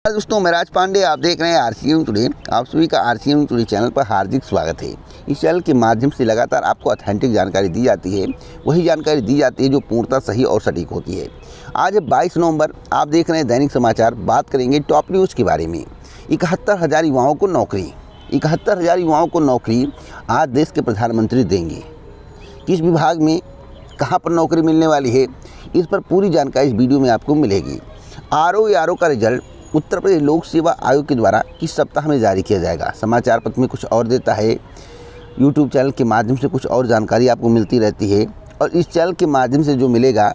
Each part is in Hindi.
दोस्तों, मैं राज पांडे, आप देख रहे हैं आरसीएम टुडे। आप सभी का आरसीएम टुडे चैनल पर हार्दिक स्वागत है। इस चैनल के माध्यम से लगातार आपको ऑथेंटिक जानकारी दी जाती है, वही जानकारी दी जाती है जो पूर्णतः सही और सटीक होती है। आज 22 नवंबर, आप देख रहे हैं दैनिक समाचार। बात करेंगे टॉप न्यूज़ के बारे में। 71,000 युवाओं को नौकरी, 71,000 युवाओं को नौकरी आज देश के प्रधानमंत्री देंगे। किस विभाग में, कहाँ पर नौकरी मिलने वाली है, इस पर पूरी जानकारी इस वीडियो में आपको मिलेगी। आरओ का रिजल्ट उत्तर प्रदेश लोक सेवा आयोग के द्वारा किस सप्ताह में जारी किया जाएगा। समाचार पत्र में कुछ और देता है, यूट्यूब चैनल के माध्यम से कुछ और जानकारी आपको मिलती रहती है, और इस चैनल के माध्यम से जो मिलेगा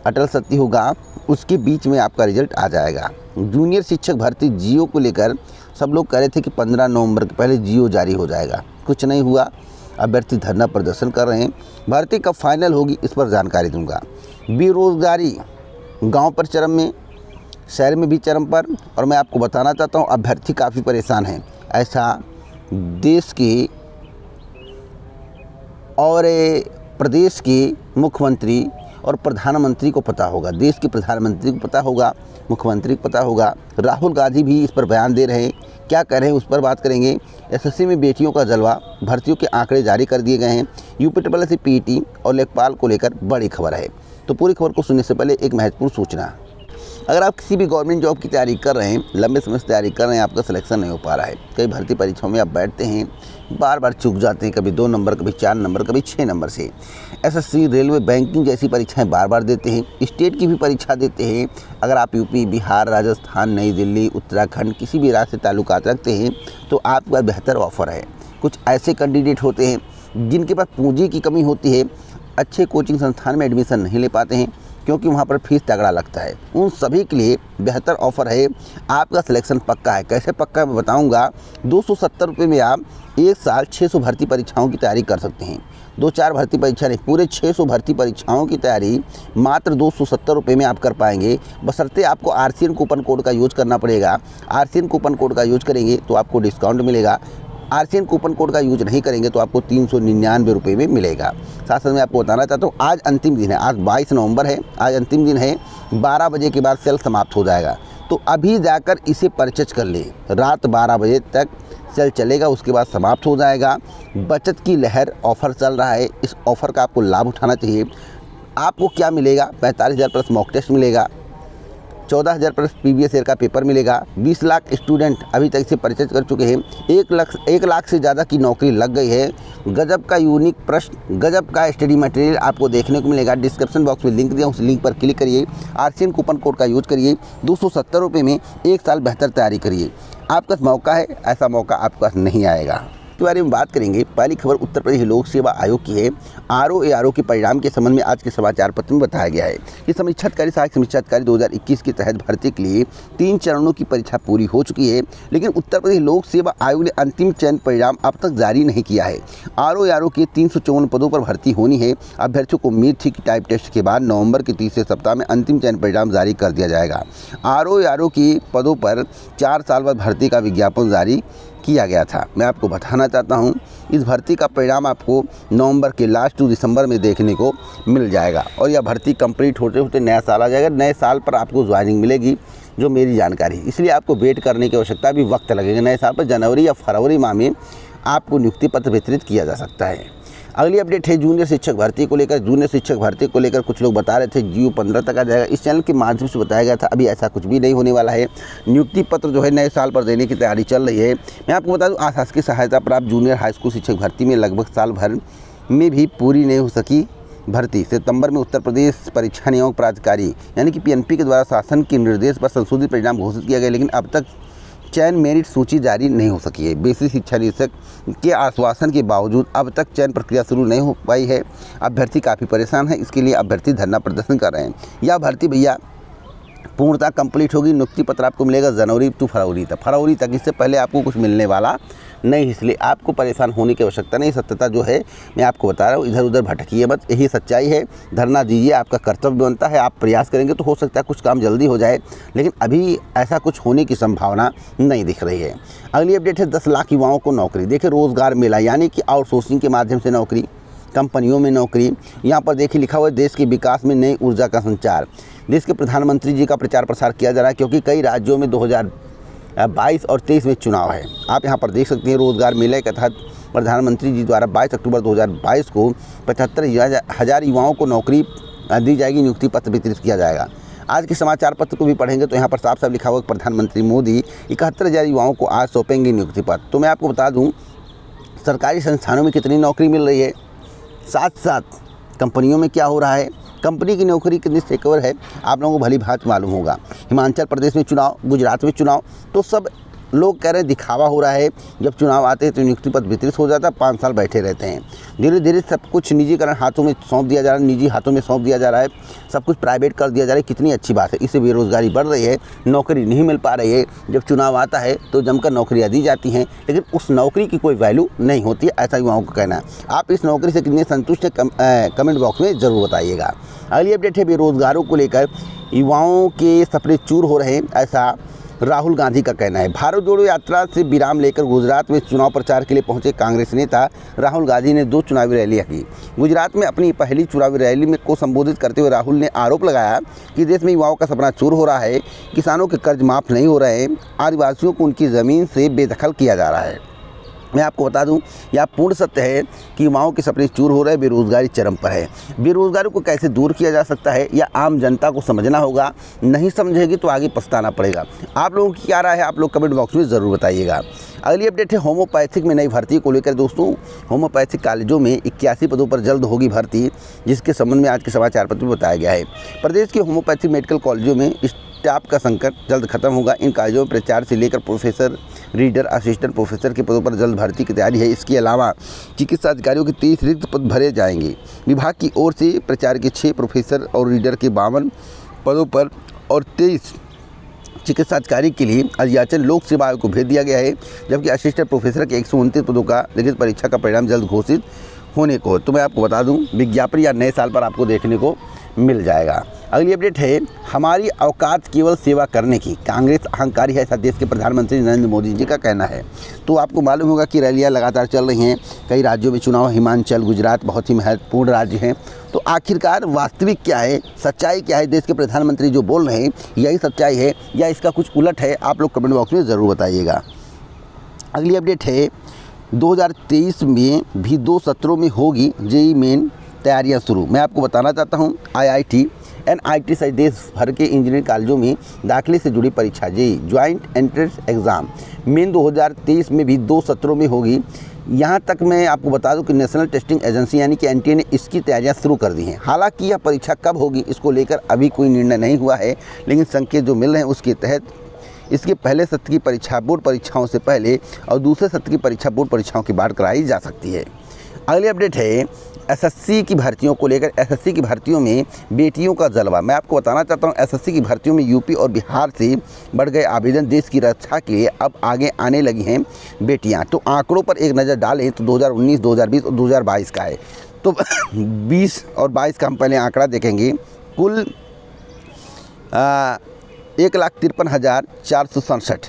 अटल सत्य होगा, उसके बीच में आपका रिजल्ट आ जाएगा। जूनियर शिक्षक भर्ती जियो को लेकर सब लोग कह रहे थे कि 15 नवंबर के पहले जियो जारी हो जाएगा, कुछ नहीं हुआ। अभ्यर्थी धरना प्रदर्शन कर रहे हैं। भर्ती कब फाइनल होगी, इस पर जानकारी दूंगा। बेरोजगारी गाँव पर चरम में, शहर में भी चरम पर, और मैं आपको बताना चाहता हूं अभ्यर्थी काफ़ी परेशान हैं। ऐसा देश के और प्रदेश के मुख्यमंत्री और प्रधानमंत्री को पता होगा, देश के प्रधानमंत्री को पता होगा, मुख्यमंत्री को पता होगा। राहुल गांधी भी इस पर बयान दे रहे हैं, क्या कह रहे हैं उस पर बात करेंगे। एसएससी में बेटियों का जलवा, भर्तियों के आंकड़े जारी कर दिए गए हैं। यूपी से पीटी और लेखपाल को लेकर बड़ी खबर है। तो पूरी खबर को सुनने से पहले एक महत्वपूर्ण सूचना। अगर आप किसी भी गवर्नमेंट जॉब की तैयारी कर रहे हैं, लंबे समय से तैयारी कर रहे हैं, आपका सिलेक्शन नहीं हो पा रहा है, कई भर्ती परीक्षाओं में आप बैठते हैं, बार बार चूक जाते हैं, कभी 2 नंबर, कभी 4 नंबर, कभी 6 नंबर से। एसएससी, रेलवे, बैंकिंग जैसी परीक्षाएं बार बार देते हैं, स्टेट की भी परीक्षा देते हैं। अगर आप यूपी, बिहार, राजस्थान, नई दिल्ली, उत्तराखंड किसी भी राज्य से ताल्लुकात रखते हैं तो आपके पास बेहतर ऑफर है। कुछ ऐसे कैंडिडेट होते हैं जिनके पास पूंजी की कमी होती है, अच्छे कोचिंग संस्थान में एडमिशन नहीं ले पाते हैं क्योंकि वहाँ पर फीस तगड़ा लगता है। उन सभी के लिए बेहतर ऑफ़र है। आपका सिलेक्शन पक्का है। कैसे पक्का है मैं बताऊँगा। 270 रुपये में आप 1 साल 600 भर्ती परीक्षाओं की तैयारी कर सकते हैं। 2-4 भर्ती परीक्षा नहीं, पूरे 600 भर्ती परीक्षाओं की तैयारी मात्र 270 रुपये में आप कर पाएंगे, बशर्ते आपको आरसीएन कूपन कोड का यूज़ करना पड़ेगा। आरसीएन कूपन कोड का यूज़ करेंगे तो आपको डिस्काउंट मिलेगा। आरसीएन कूपन कोड का यूज नहीं करेंगे तो आपको 399 रुपये में मिलेगा। साथ साथ मैं आपको बताना चाहता हूँ आज अंतिम दिन है, आज 22 नवंबर है, आज अंतिम दिन है। 12 बजे के बाद सेल समाप्त हो जाएगा, तो अभी जाकर इसे परचेज कर ले। रात 12 बजे तक सेल चलेगा, उसके बाद समाप्त हो जाएगा। बचत की लहर ऑफ़र चल रहा है, इस ऑफ़र का आपको लाभ उठाना चाहिए। आपको क्या मिलेगा, 45,000 प्लस मॉक टेस्ट मिलेगा, 14,000 प्लस प्रीवियस ईयर का पेपर मिलेगा। 20 लाख स्टूडेंट अभी तक से परचेज कर चुके हैं। 1 लाख से ज़्यादा की नौकरी लग गई है। गजब का यूनिक प्रश्न, गजब का स्टडी मटेरियल आपको देखने को मिलेगा। डिस्क्रिप्शन बॉक्स में लिंक दिया, उस लिंक पर क्लिक करिए, आरसीएन कूपन कोड का यूज करिए, 270 रुपये में 1 साल बेहतर तैयारी करिए। आपका मौका है, ऐसा मौका आपके पास नहीं आएगा। के बारे में बात करेंगे। पहली खबर उत्तर प्रदेश लोक सेवा आयोग की है। आरओ के परिणाम के संबंध में आज के समाचार पत्र में बताया गया है कि समीक्षा अधिकारी, सहायक समीक्षा अधिकारी 2021 के तहत भर्ती के लिए 3 चरणों की परीक्षा पूरी हो चुकी है, लेकिन उत्तर प्रदेश लोक सेवा आयोग ने अंतिम चयन परिणाम अब तक जारी नहीं किया है। आरओ के 354 पदों पर भर्ती होनी है। अभ्यर्थियों को उम्मीद थी कि टाइप टेस्ट के बाद नवंबर के तीसरे सप्ताह में अंतिम चयन परिणाम जारी कर दिया जाएगा। आरओ के पदों पर 4 साल बाद भर्ती का विज्ञापन जारी किया गया था। मैं आपको बताना चाहता हूं, इस भर्ती का परिणाम आपको नवंबर के लास्ट टू दिसंबर में देखने को मिल जाएगा, और यह भर्ती कंप्लीट होते होते नया साल आ जाएगा। नए साल पर आपको ज्वाइनिंग मिलेगी, जो मेरी जानकारी, इसलिए आपको वेट करने की आवश्यकता भी वक्त लगेगा। नए साल पर जनवरी या फरवरी माह में आपको नियुक्ति पत्र वितरित किया जा सकता है। अगली अपडेट है जूनियर शिक्षक भर्ती को लेकर। जूनियर शिक्षक भर्ती को लेकर कुछ लोग बता रहे थे जियो 15 तक आ जाएगा। इस चैनल के माध्यम से बताया गया था, अभी ऐसा कुछ भी नहीं होने वाला है। नियुक्ति पत्र जो है नए साल पर देने की तैयारी चल रही है। मैं आपको बता दूं, आशासकीय सहायता प्राप्त जूनियर हाई स्कूल शिक्षक भर्ती में लगभग साल भर में भी पूरी नहीं हो सकी भर्ती। सितंबर में उत्तर प्रदेश परीक्षा नियामक प्राधिकारी यानी कि पीएनपी के द्वारा शासन के निर्देश पर संशोधित परिणाम घोषित किया गया, लेकिन अब तक चयन मेरिट सूची जारी नहीं हो सकी है। बेसिक शिक्षा निदेशक के आश्वासन के बावजूद अब तक चयन प्रक्रिया शुरू नहीं हो पाई है। अभ्यर्थी काफ़ी परेशान है, इसके लिए अभ्यर्थी धरना प्रदर्शन कर रहे हैं। यह भर्ती भैया पूर्णतः कंप्लीट होगी। नियुक्ति पत्र आपको मिलेगा जनवरी टू फरवरी तक। इससे पहले आपको कुछ मिलने वाला नहीं, इसलिए आपको परेशान होने की आवश्यकता नहीं। सत्यता जो है मैं आपको बता रहा हूँ, इधर उधर भटकिए मत, यही सच्चाई है। धरना दीजिए, आपका कर्तव्य बनता है। आप प्रयास करेंगे तो हो सकता है कुछ काम जल्दी हो जाए, लेकिन अभी ऐसा कुछ होने की संभावना नहीं दिख रही है। अगली अपडेट है 10 लाख युवाओं को नौकरी। देखिए, रोजगार मेला यानी कि आउटसोर्सिंग के माध्यम से नौकरी, कंपनियों में नौकरी। यहाँ पर देखिए लिखा हुआ है देश के विकास में नई ऊर्जा का संचार। देश के प्रधानमंत्री जी का प्रचार प्रसार किया जा रहा है, क्योंकि कई राज्यों में 22 और 23 में चुनाव है। आप यहाँ पर देख सकते हैं रोजगार मेले के तहत प्रधानमंत्री जी द्वारा 22 अक्टूबर 2022 को 75,000 युवाओं को नौकरी दी जाएगी, नियुक्ति पत्र वितरित किया जाएगा। आज के समाचार पत्र को भी पढ़ेंगे तो यहाँ पर साफ साफ लिखा हुआ प्रधानमंत्री मोदी 71,000 युवाओं को आज सौंपेंगे नियुक्ति पत्र। तो मैं आपको बता दूं सरकारी संस्थानों में कितनी नौकरी मिल रही है, साथ साथ कंपनियों में क्या हो रहा है, कंपनी की नौकरी कितनी सिक्योर है, आप लोगों को भली भांति मालूम होगा। हिमाचल प्रदेश में चुनाव, गुजरात में चुनाव, तो सब लोग कह रहे हैं दिखावा हो रहा है। जब चुनाव आते हैं तो नियुक्ति पत्र वितरित हो जाता है, 5 साल बैठे रहते हैं। धीरे धीरे सब कुछ निजीकरण हाथों में सौंप दिया जा रहा है, निजी हाथों में सौंप दिया जा रहा है, सब कुछ प्राइवेट कर दिया जा रहा है। कितनी अच्छी बात है, इससे बेरोजगारी बढ़ रही है, नौकरी नहीं मिल पा रही है। जब चुनाव आता है तो जमकर नौकरियाँ दी जाती हैं, लेकिन उस नौकरी की कोई वैल्यू नहीं होती है, ऐसा युवाओं का कहना है। आप इस नौकरी से कितने संतुष्ट हैं कमेंट बॉक्स में ज़रूर बताइएगा। अगली अपडेट है बेरोजगारों को लेकर युवाओं के सपने चूर हो रहे हैं, ऐसा राहुल गांधी का कहना है। भारत जोड़ो यात्रा से विराम लेकर गुजरात में चुनाव प्रचार के लिए पहुंचे कांग्रेस नेता राहुल गांधी ने 2 चुनावी रैलियां की। गुजरात में अपनी पहली चुनावी रैली को संबोधित करते हुए राहुल ने आरोप लगाया कि देश में युवाओं का सपना चूर हो रहा है, किसानों के कर्ज माफ़ नहीं हो रहे हैं, आदिवासियों को उनकी ज़मीन से बेदखल किया जा रहा है। मैं आपको बता दूं यह पूर्ण सत्य है कि युवाओं के सपने चूर हो रहे हैं, बेरोजगारी चरम पर है। बेरोजगारी को कैसे दूर किया जा सकता है यह आम जनता को समझना होगा, नहीं समझेगी तो आगे पछताना पड़ेगा। आप लोगों की क्या राय है, आप लोग कमेंट बॉक्स में ज़रूर बताइएगा। अगली अपडेट है होम्योपैथिक में नई भर्ती को लेकर। दोस्तों होम्योपैथिक कॉलेजों में 81 पदों पर जल्द होगी भर्ती, जिसके संबंध में आज के समाचार पत्र में बताया गया है। प्रदेश के होम्योपैथिक मेडिकल कॉलेजों में स्टाफ का संकट जल्द खत्म होगा। इन कॉलेजों में प्रचार से लेकर प्रोफेसर, रीडर, असिस्टेंट प्रोफेसर के पदों पर जल्द भर्ती की तैयारी है। इसके अलावा चिकित्सा अधिकारियों के 30 रिक्त पद भरे जाएंगे। विभाग की ओर से प्रचार के 6 प्रोफेसर और रीडर के 52 पदों पर और 23 चिकित्सा अधिकारी के लिए अध्याचन लोक सेवा आयोग को भेज दिया गया है, जबकि असिस्टेंट प्रोफेसर के 129 पदों का लिखित परीक्षा का परिणाम जल्द घोषित होने को। तो मैं आपको बता दूं विज्ञापन या नए साल पर आपको देखने को मिल जाएगा। अगली अपडेट है हमारी औकात केवल सेवा करने की, कांग्रेस अहंकारी है, ऐसा देश के प्रधानमंत्री नरेंद्र मोदी जी का कहना है। तो आपको मालूम होगा कि रैलियां लगातार चल रही हैं, कई राज्यों में चुनाव, हिमाचल, गुजरात बहुत ही महत्वपूर्ण राज्य हैं। तो आखिरकार वास्तविक क्या है, सच्चाई क्या है, देश के प्रधानमंत्री जो बोल रहे हैं यही सच्चाई है या इसका कुछ उलट है, आप लोग कमेंट बॉक्स में ज़रूर बताइएगा। अगली अपडेट है 2023 में भी 2 सत्रों में होगी जेईई मेन तैयारियां शुरू। मैं आपको बताना चाहता हूं IIT NIT सहित देश भर के इंजीनियरिंग कॉलेजों में दाखिले से जुड़ी परीक्षा JEE joint entrance exam main 2023 में भी 2 सत्रों में होगी। यहाँ तक मैं आपको बता दूं कि नेशनल टेस्टिंग एजेंसी यानी कि NTA ने इसकी तैयारियां शुरू कर दी हैं। हालांकि यह परीक्षा कब होगी इसको लेकर अभी कोई निर्णय नहीं हुआ है, लेकिन संकेत जो मिल रहे हैं उसके तहत इसके पहले सत्र की परीक्षा बोर्ड परीक्षाओं से पहले और दूसरे सत्र की परीक्षा बोर्ड परीक्षाओं के बाद कराई जा सकती है। अगली अपडेट है SSC की भर्तियों को लेकर। SSC की भर्तियों में बेटियों का जलवा। मैं आपको बताना चाहता हूं SSC की भर्तियों में यूपी और बिहार से बढ़ गए आवेदन। देश की रक्षा के लिए अब आगे आने लगी हैं बेटियां। तो आंकड़ों पर एक नज़र डालें तो 2019, 2020 और 2022 का है। तो 20 और 22 का हम पहले आंकड़ा देखेंगे। कुल 1,53,467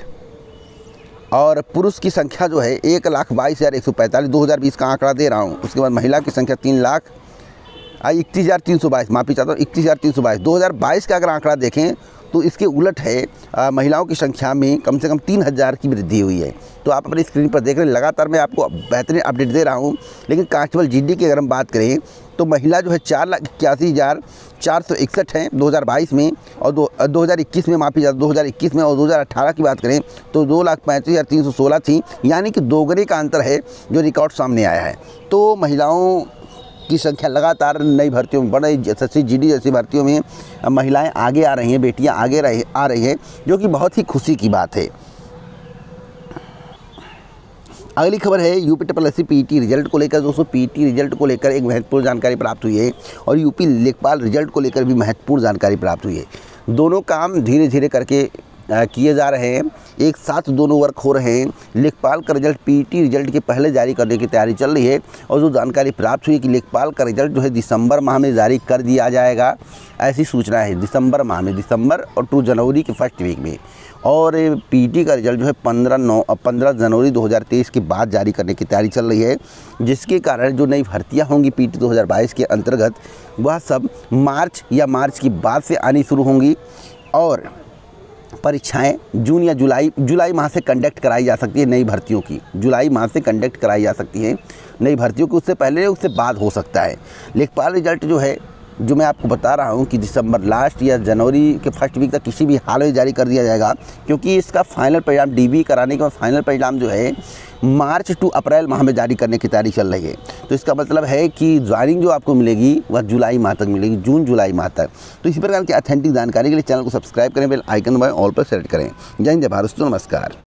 और पुरुष की संख्या जो है 1,22,145, 2020 का आंकड़ा दे रहा हूँ। उसके बाद महिला की संख्या 3,31,322, माफ़ी चाहता हूँ 31,322। 2022 का अगर आंकड़ा देखें तो इसके उलट है, महिलाओं की संख्या में कम से कम 3,000 की वृद्धि हुई है। तो आप अपनी स्क्रीन पर देख रहे हैं, लगातार मैं आपको बेहतरीन अपडेट दे रहा हूँ। लेकिन कांस्टेबल GD की अगर हम बात करें तो महिला जो है 4,81,461 हैं 2022 में, और 2021 में, माफ़ी चाहता 2021 में, और 2018 की बात करें तो 2,35,316 थी, यानी कि दोगुने का अंतर है जो रिकॉर्ड सामने आया है। तो महिलाओं की संख्या लगातार नई भर्तियों में बढ़ रही। SSC GD जैसी भर्तियों में महिलाएं आगे आ रही हैं, बेटियां आगे आ रही हैं, जो कि बहुत ही खुशी की बात है। अगली खबर है UPSSC PET रिजल्ट को लेकर। दोस्तों PET रिजल्ट को लेकर एक महत्वपूर्ण जानकारी प्राप्त हुई है और UP लेखपाल रिजल्ट को लेकर भी महत्वपूर्ण जानकारी प्राप्त हुई है। दोनों काम धीरे धीरे करके किए जा रहे हैं, एक साथ दोनों वर्क हो रहे हैं। लेखपाल का रिजल्ट PET रिजल्ट के पहले जारी करने की तैयारी चल रही है और जो जानकारी प्राप्त हुई है कि लेखपाल का रिजल्ट जो है दिसंबर माह में जारी कर दिया जाएगा, ऐसी सूचना है। दिसंबर माह में, दिसंबर और 2 जनवरी के फर्स्ट वीक में। और PET का रिजल्ट जो है 15 जनवरी 2023 के बाद जारी करने की तैयारी चल रही है, जिसके कारण जो नई भर्तियाँ होंगी PET 2022 के अंतर्गत वह सब मार्च या मार्च के बाद से आनी शुरू होंगी। और परीक्षाएं जून या जुलाई माह से कंडक्ट कराई जा सकती है। नई भर्तियों की जुलाई माह से कंडक्ट कराई जा सकती है नई भर्तियों की, उससे पहले उससे बाद हो सकता है। लेखपाल रिजल्ट जो है, जो मैं आपको बता रहा हूं कि दिसंबर लास्ट या जनवरी के फर्स्ट वीक तक किसी भी हाल में जारी कर दिया जाएगा, क्योंकि इसका फाइनल परिणाम डीबी कराने के बाद फाइनल परिणाम जो है मार्च टू अप्रैल माह में जारी करने की तारीख चल रही है। तो इसका मतलब है कि ज्वाइनिंग जो आपको मिलेगी वह जुलाई माह तक मिलेगी, जून जुलाई माह तक। तो इसी प्रकार की ऑथेंटिक जानकारी के लिए चैनल को सब्सक्राइब करें, बेल आइकन दबाएं, ऑल पर सेलेक्ट करें। जय हिंद, जय भारत, नमस्कार।